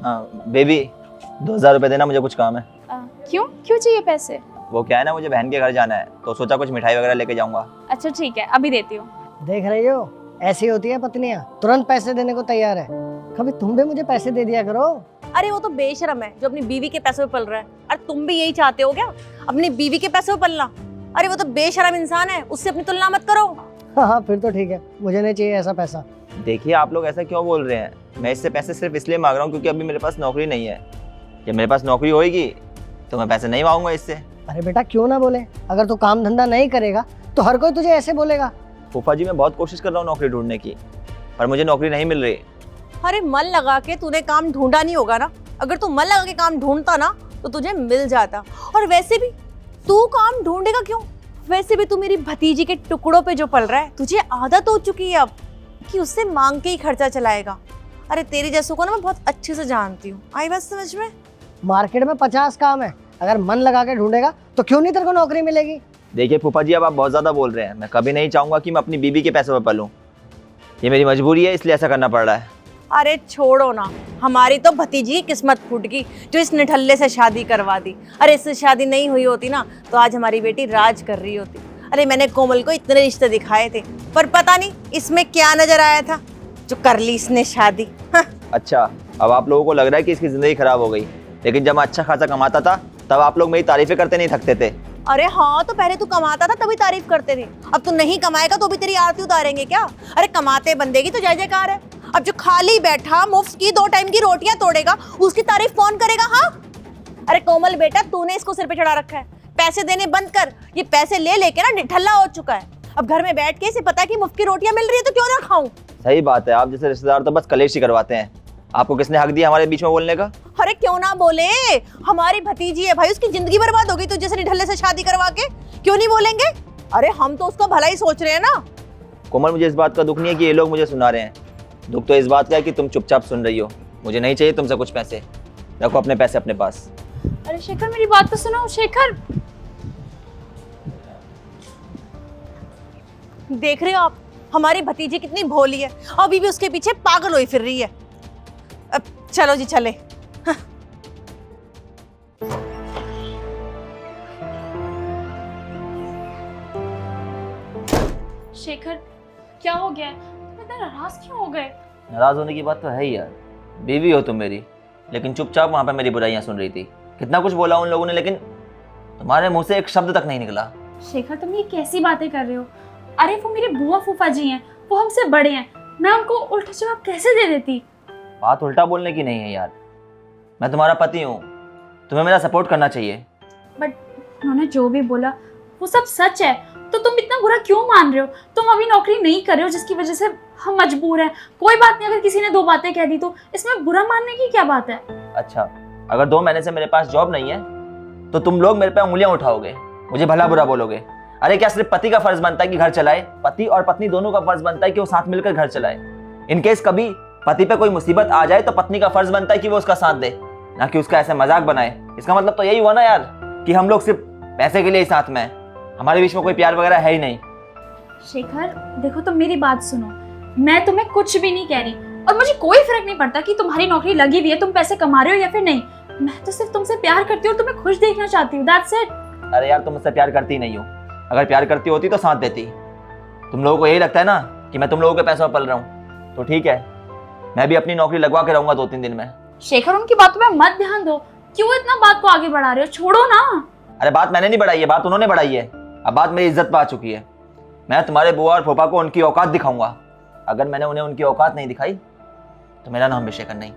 Baby 2000 रुपये देना, मुझे कुछ काम है। क्यों क्यों चाहिए पैसे? वो क्या है ना, मुझे बहन के घर जाना है तो सोचा कुछ मिठाई वगैरह लेके जाऊंगा। अच्छा ठीक है, अभी देती हूँ। देख रही हो, ऐसी होती है पत्नियां, तुरंत पैसे देने को तैयार है। कभी तुम भी मुझे पैसे दे दिया करो। अरे वो तो बेशरम है जो अपनी बीवी के पैसों पे पल रहा है। अरे तुम भी यही चाहते हो क्या, अपनी बीवी के पैसों पे पलना? अरे वो तो बेशरम इंसान है, उससे अपनी तुलना मत करो। हाँ फिर तो ठीक है, मुझे नहीं चाहिए ऐसा पैसा। देखिए आप लोग ऐसा क्यों बोल रहे हैं, मैं इससे पैसे सिर्फ इसलिए मांग रहा हूँ क्योंकि अभी मेरे पास नौकरी नहीं है। जब मेरे पास नौकरी होगी तो मैं पैसे नहीं मांगूंगा इससे। अरे बेटा क्यों ना बोले, अगर तू काम धंधा नहीं करेगा तो हर कोई तुझे ऐसे बोलेगा। फूफा जी मैं बहुत कोशिश कर रहा हूँ नौकरी ढूंढने की, पर मुझे नौकरी नहीं मिल रही। अरे मन लगा के तूने काम ढूंढा नहीं होगा ना, अगर तू मन लगा के काम ढूंढता ना तो तुझे मिल जाता। और वैसे भी तू काम ढूंढेगा क्यों, वैसे भी तू मेरी भतीजी के टुकड़ों पे जो पल रहा है, तुझे आदत हो चुकी है अब कि उससे मांग के ही खर्चा चलाएगा। अरे तेरे जैसों को ना मैं बहुत अच्छे से जानती हूँ, आई बात समझ में? मार्केट में 50 काम है, अगर मन लगा के ढूंढेगा तो क्यों नहीं तेरे को नौकरी मिलेगी। देखिए फूफा जी अब आप बहुत ज़्यादा बोल रहे हैं, मैं कभी नहीं चाहूँगा कि मैं अपनी बीबी के पैसों पर पलूँ। ये मेरी मजबूरी है, इसलिए ऐसा करना पड़ रहा है। अरे छोड़ो ना, हमारी तो भतीजी की किस्मत फूट गई जो इस निठल्ले से शादी करवा दी। अरे इससे शादी नहीं हुई होती ना तो आज हमारी बेटी राज कर रही होती। अरे मैंने कोमल को इतने रिश्ते दिखाए थे, पर पता नहीं इसमें क्या नजर आया था जो कर ली इसने शादी। अच्छा अब आप लोगों को लग रहा है कि इसकी ज़िंदगी खराब हो गई, लेकिन जब मैं अच्छा खासा कमाता था तब आप लोग मेरी तारीफें करते नहीं थकते थे। अरे हाँ, तो पहले तू कमाता था तभी तारीफ करते थे, अब तू नहीं कमाएगा तो भी तेरी आरती उतारेंगे क्या? अरे कमाते बंदे की तो जय जयकार है। अब जो खाली बैठा मुफ्त की 2 टाइम की रोटियां तोड़ेगा उसकी तारीफ कौन करेगा? हाँ अरे कोमल बेटा, तूने इसको सिर पे चढ़ा रखा है, पैसे देने बंद कर। ये पैसे ले लेके ना निठल्ला हो चुका है। अब घर में बैठ के इसे पता है कि मुफ्त की रोटियां मिल रही है तो क्यों ना खाऊं। सही बात है, आप जैसे रिश्तेदार तो बस कलेश ही करवाते हैं। आपको किसने हक दिया हमारे बीच में बोलने का? अरे क्यों ना बोले, हमारी भतीजी है भाई, उसकी जिंदगी बर्बाद हो गई तो जैसे निठल्ले से शादी करवा के, क्यों नहीं बोलेंगे? अरे हम तो उसका भला ही सोच रहे हैं ना। कोमल मुझे इस बात का दुख नहीं है कि ये लोग मुझे सुना रहे हैं, दुख तो इस बात का है कि तुम चुपचाप सुन रही हो। मुझे नहीं चाहिए तुमसे कुछ पैसे, रखो अपने पैसे अपने पास। अरे शेखर मेरी बात तो सुनो। शेखर देख रहे हो आप, हमारी भतीजी कितनी भोली है, अभी भी उसके पीछे पागल हुई फिर रही है। अब चलो जी चले। शेखर क्या हो गया, तुम इतना नाराज क्यों हो गए? नाराज होने की बात तो है ही यार, बीवी हो तुम मेरी, लेकिन चुपचाप वहाँ पे मेरी बुराइयाँ सुन रही थी। कितना कुछ बोला उन लोगों ने, लेकिन तुम्हारे मुंह से एक शब्द तक नहीं निकला। शेखर तुम ये कैसी बातें कर रहे हो? अरे वो मेरे बुआ फूफा जी हैं, वो हमसे बड़े हैं, मैं उनको उल्टा जवाब कैसे दे देती? बात उल्टा बोलने की नहीं है यार, मैं तुम्हारा पति हूँ, तुम्हें मेरा सपोर्ट करना चाहिए। बट उन्होंने जो भी बोला वो सब सच है, तो तुम इतना बुरा क्यों मान रहे हो? तुम अभी नौकरी नहीं कर रहे हो जिसकी वजह से हम मजबूर हैं। कोई बात नहीं, अगर किसी ने 2 बातें कह दी तो इसमें बुरा मानने की क्या बात है? अच्छा अगर 2 महीने से मेरे पास जॉब नहीं है तो तुम लोग मेरे पे उंगलियां उठाओगे, मुझे भला बुरा बोलोगे। अरे क्या सिर्फ पति का फर्ज बनता है कि घर चलाए? पति और पत्नी दोनों का फर्ज बनता है कि वो साथ मिलकर घर चलाए। इनकेस कभी पति पे कोई मुसीबत आ जाए तो पत्नी का फर्ज बनता है कि वो उसका साथ दे, ना कि उसका ऐसे मजाक बनाए। इसका मतलब तो यही हुआ ना यार कि हम लोग सिर्फ पैसे के लिए ही साथ में हैं, हमारे बीच में कोई प्यार वगैरह है ही नहीं। शेखर देखो, तुम मेरी बात सुनो, मैं तुम्हें कुछ भी नहीं कह रही और मुझे कोई फर्क नहीं पड़ता कि तुम्हारी नौकरी लगी हुई है, तुम पैसे कमा रहे हो या फिर नहीं। मैं तो सिर्फ तुमसे प्यार करती हूँ और तुम्हें खुश देखना चाहती हूँ, दैट्स इट। अरे यार तुम मुझसे प्यार करती नहीं हो, अगर प्यार करती होती तो साथ देती। तुम लोगों को यही लगता है ना कि मैं तुम लोगों के पैसों पर पल रहा हूँ, तो ठीक है मैं भी अपनी नौकरी लगवा के रहूंगा 2-3 दिन में। शेखर उनकी बातों पे मत ध्यान दो, क्यों इतना बात को आगे बढ़ा रहे हो? छोड़ो ना। अरे बात मैंने नहीं बढ़ाई है, बात उन्होंने बढ़ाई है। अब बात मेरी इज्जत पे आ चुकी है, मैं तुम्हारे बुआ और फूफा को उनकी औकात दिखाऊंगा। अगर मैंने उन्हें उनकी औकात नहीं दिखाई तो मेरा नाम भी शेखर नहीं।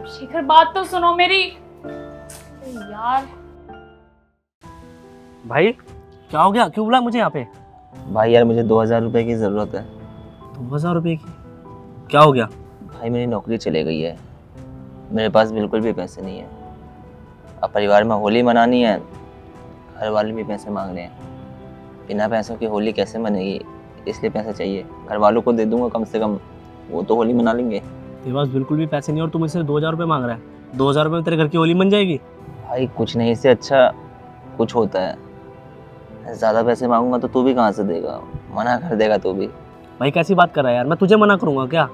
शेखर बात तो सुनो मेरी यार। भाई क्या हो गया, क्यों बुला मुझे यहाँ पे? भाई यार मुझे 2000 रुपये की ज़रूरत है। 2000 रुपये की? क्या हो गया? भाई मेरी नौकरी चले गई है, मेरे पास बिल्कुल भी पैसे नहीं है। अब परिवार में होली मनानी है, घर वाले भी पैसे मांग रहे हैं। बिना पैसों की होली कैसे मनेगी, इसलिए पैसे चाहिए। घर वालों को दे दूंगा कम से कम, वो तो होली मना लेंगे। तेरे पास बिल्कुल भी पैसे नहीं और तू मुझसे 2000 रुपये मांग रहा है। 2000 रुपये में तेरे घर की होली बन जाएगी? भाई कुछ नहीं से अच्छा कुछ होता है। ज़्यादा पैसे मांगूंगा तो तू भी कहाँ से देगा, मना कर देगा तू भी। भाई कैसी बात कर रहा है यार, मैं तुझे मना करूँगा क्या?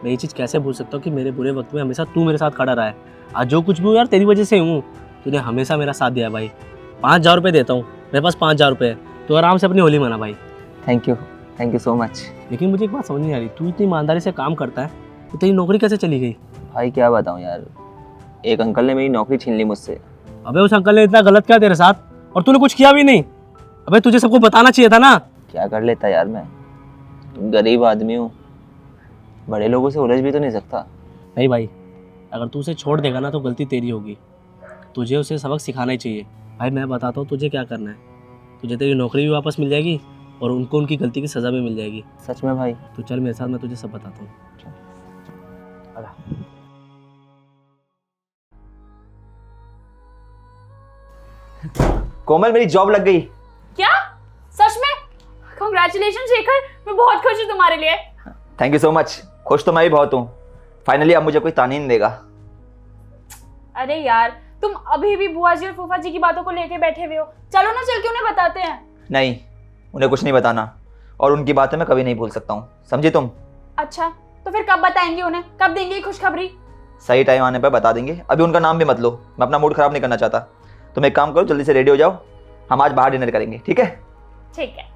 मैं ये चीज़ कैसे भूल सकता हूँ कि मेरे बुरे वक्त में हमेशा तू मेरे साथ खड़ा रहा है। आज जो कुछ भी हो यार तेरी वजह से हूँ। तूने हमेशा मेरा साथ दिया भाई। 5,000 रुपये देता हूँ, मेरे पास 5,000 रुपये है, तो आराम से अपनी होली मना भाई। Thank you so much. लेकिन मुझे एक बात समझ नहीं आ रही, तू इतनी ईमानदारी से काम करता है तो तेरी नौकरी कैसे चली गई? भाई क्या बताऊँ यार, एक अंकल ने मेरी नौकरी छीन ली मुझसे। अबे उस अंकल ने इतना गलत किया तेरे साथ और तूने कुछ किया भी नहीं। अबे तुझे सबको बताना चाहिए था ना। क्या कर लेता यार मैं, गरीब आदमी हूँ, बड़े लोगों से उलझ भी तो नहीं सकता। नहीं भाई, अगर तू उसे छोड़ देगा ना तो गलती तेरी होगी। तुझे उसे सबक सिखाना ही चाहिए। भाई मैं बताता हूँ तुझे क्या करना है। तुझे तेरी नौकरी भी वापस मिल जाएगी और उनको उनकी गलती की सज़ा भी मिल जाएगी। सच में भाई? तो चल मेरे साथ, मैं तुझे सब बताता हूँ। कोमल, मेरी जॉब लग गई। क्या? सच में? कॉन्ग्रेचुलेशन शेखर, मैं बहुत खुश हूँ तुम्हारे लिए। Thank you so much. खुश तो मैं भी बहुत हूँ। फाइनली अब मुझे कोई ताने नहीं देगा। अरे यार, तुम अभी भी बुआ जी और फूफा जी की बातों को लेके बैठे हुए हो। चलो ना, चल के उन्हें बताते हैं। नहीं, उन्हें कुछ नहीं बताना, और उनकी बातें मैं कभी नहीं भूल सकता हूँ, समझी तुम? अच्छा, तो फिर कब बताएंगे उन्हें? कब देंगे ये खुशखबरी? सही टाइम आने पर बता देंगे। अभी उनका नाम भी मत लो, मैं अपना मूड खराब नहीं करना चाहता। तुम एक काम करो, जल्दी से रेडी हो जाओ, हम आज बाहर डिनर करेंगे, ठीक है? ठीक है।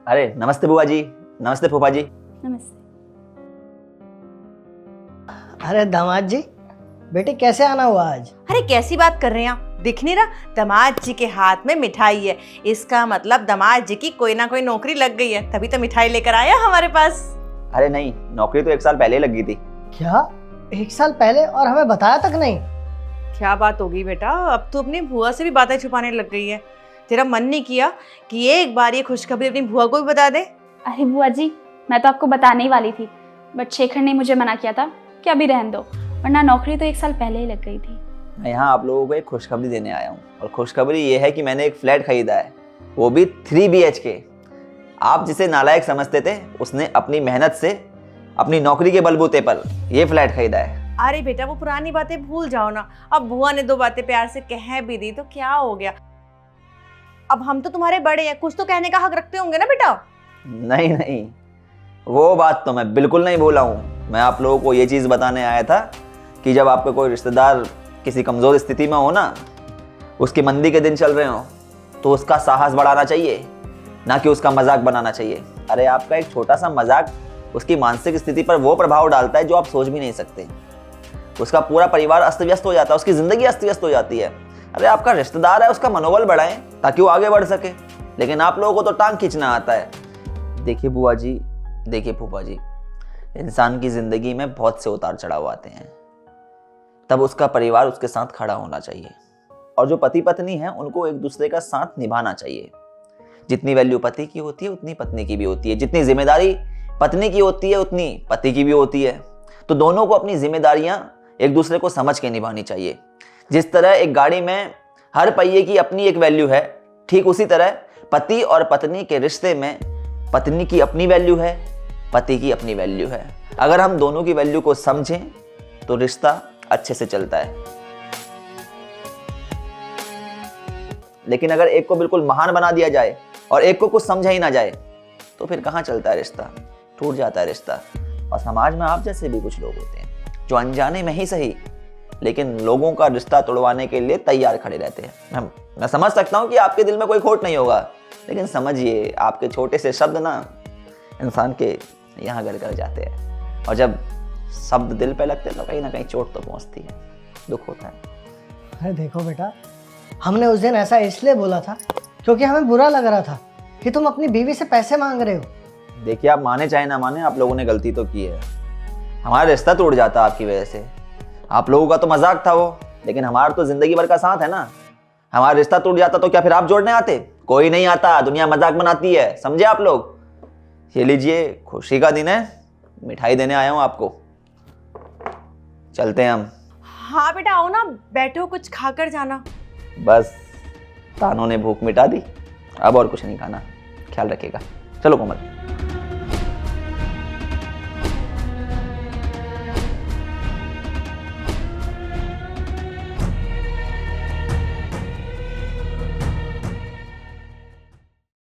अरे नमस्ते बुआ जी, नमस्ते फूफा जी। नमस्ते। अरे दामाद जी, बेटे कैसे आना हुआ आज? अरे कैसी बात कर रहे हैं आप? दिख नहीं रहा? दामाद जी के हाथ में मिठाई है, इसका मतलब दामाद जी की कोई ना कोई नौकरी लग गई है, तभी तो मिठाई लेकर आया हमारे पास। अरे नहीं, नौकरी तो 1 साल पहले ही लगी थी। क्या 1 साल पहले, और हमें बताया तक नहीं? क्या बात होगी बेटा, अब तो अपनी बुआ से भी बातें छुपाने लग गई है। तेरा मन नहीं किया कि एक बार ये खुशखबरी अपनी बुआ को भी बता दे? अरे बुआ जी, मैं तो आपको बताने ही वाली थी, बट शेखर ने मुझे मना किया था कि अभी रहने दो, वरना नौकरी तो 1 साल पहले ही लग गई थी। मैं यहाँ आप लोगों को एक खुशखबरी देने आया हूँ, और खुशखबरी ये है कि मैंने एक फ्लैट खरीदा है, वो भी 3 BHK। आप जिसे नालायक समझते थे, उसने अपनी मेहनत से, अपनी नौकरी के बलबूते पर ये फ्लैट खरीदा है। अरे बेटा, वो पुरानी बातें भूल जाओ ना। अब बुआ ने 2 बातें प्यार से कह भी दी तो क्या हो गया। अब हम तो तुम्हारे बड़े हैं, कुछ तो कहने का हक रखते होंगे ना बेटा। नहीं नहीं, वो बात तो मैं बिल्कुल नहीं बोला हूँ। मैं आप लोगों को ये चीज़ बताने आया था कि जब आपके कोई रिश्तेदार किसी कमज़ोर स्थिति में हो ना, उसकी मंदी के दिन चल रहे हो, तो उसका साहस बढ़ाना चाहिए, ना कि उसका मजाक बनाना चाहिए। अरे आपका एक छोटा सा मजाक उसकी मानसिक स्थिति पर वो प्रभाव डालता है जो आप सोच भी नहीं सकते। उसका पूरा परिवार अस्त व्यस्त हो जाता है, उसकी ज़िंदगी अस्त व्यस्त हो जाती है। अरे आपका रिश्तेदार है, उसका मनोबल बढ़ाएं ताकि वो आगे बढ़ सके, लेकिन आप लोगों को तो टांग खींचना आता है। देखिए बुआ जी, देखिए फूफा जी, इंसान की ज़िंदगी में बहुत से उतार चढ़ाव आते हैं, तब उसका परिवार उसके साथ खड़ा होना चाहिए, और जो पति पत्नी हैं उनको एक दूसरे का साथ निभाना चाहिए। जितनी वैल्यू पति की होती है उतनी पत्नी की भी होती है, जितनी जिम्मेदारी पत्नी की होती है उतनी पति की भी होती है। तो दोनों को अपनी जिम्मेदारियां एक दूसरे को समझ के निभानी चाहिए। जिस तरह एक गाड़ी में हर पहिए की अपनी एक वैल्यू है, ठीक उसी तरह पति और पत्नी के रिश्ते में पत्नी की अपनी वैल्यू है, पति की अपनी वैल्यू है। अगर हम दोनों की वैल्यू को समझें तो रिश्ता अच्छे से चलता है। लेकिन अगर एक को बिल्कुल महान बना दिया जाए और एक को कुछ समझा ही ना जाए, तो फिर कहाँ चलता है रिश्ता, टूट जाता है रिश्ता। और समाज में आप जैसे भी कुछ लोग होते हैं जो अनजाने में ही सही, लेकिन लोगों का रिश्ता तोड़वाने के लिए तैयार खड़े रहते हैं। मैं समझ सकता हूँ कि आपके दिल में कोई खोट नहीं होगा, लेकिन समझिए आपके छोटे से शब्द ना इंसान के यहाँ घर कर जाते हैं, और जब शब्द दिल पे लगते हैं तो कहीं ना कहीं चोट तो पहुँचती है, दुख होता है। अरे देखो बेटा, हमने उस दिन ऐसा इसलिए बोला था क्योंकि हमें बुरा लग रहा था कि तुम अपनी बीवी से पैसे मांग रहे हो। देखिए, आप माने चाहे ना माने, आप लोगों ने गलती तो की है। हमारा रिश्ता टूट जाता आपकी वजह से। आप लोगों का तो मजाक था वो, लेकिन हमारा तो जिंदगी भर का साथ है ना। हमारा रिश्ता टूट जाता तो क्या फिर आप जोड़ने आते? कोई नहीं आता, दुनिया मजाक बनाती है, समझे आप लोग। ये लीजिए, खुशी का दिन है, मिठाई देने आया हूँ आपको। चलते हैं हम। हाँ बेटा आओ ना, बैठो, कुछ खाकर जाना। बस तानों ने भूख मिटा दी, अब और कुछ नहीं खाना। ख्याल रखिएगा। चलो कोमल।